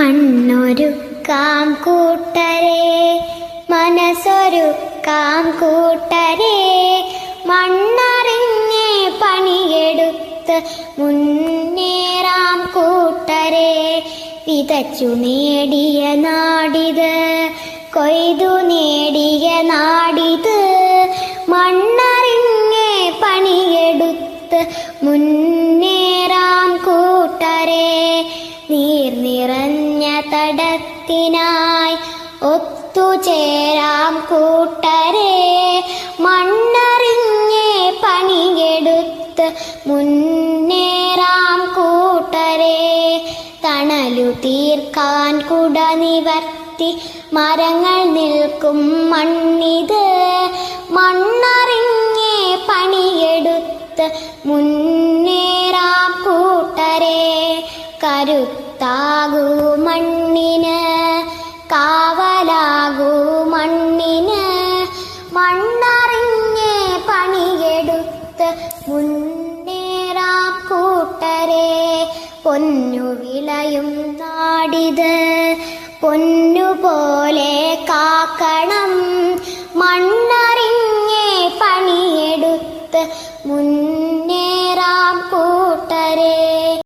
മണ്ണൊരുക്കാം കൂട്ടരെ, മനസ്സൊരുക്കാം കൂട്ടരെ, മണ്ണറിഞ്ഞേ പണിയെടുത്ത് മുന്നേറാം കൂട്ടരെ. വിതച്ചു നേടിയ നാടിത്, കൊയ്തു നേടിയ നാടിത്, മണ്ണറിഞ്ഞേ പണിയെടുത്ത് മുന്നേറാം കൂട്ടരെ. നീർ നിറഞ്ഞ തടത്തിനായി ഒത്തുചേരാം കൂട്ടരെ, മണ്ണറിഞ്ഞേ പണിയെടുത്ത് മുന്നേറാം കൂട്ടരെ. തണലു തീർക്കാൻ കുട നിവർത്തി മരങ്ങൾ നിൽക്കും മണ്ണിത്, മണ്ണറിഞ്ഞേ പണിയെടുത്ത് മുന്നേറാം കൂട്ടരെ. കരുത്താകൂ മണ്ണിന്, കാവലാകൂ മണ്ണിന്, മണ്ണറിഞ്ഞേ പണിയെടുത്ത് മുന്നേറാം കൂട്ടരെ. പൊന്നു വിളയും നാടിത്, പൊന്നുപോലെ കാക്കണം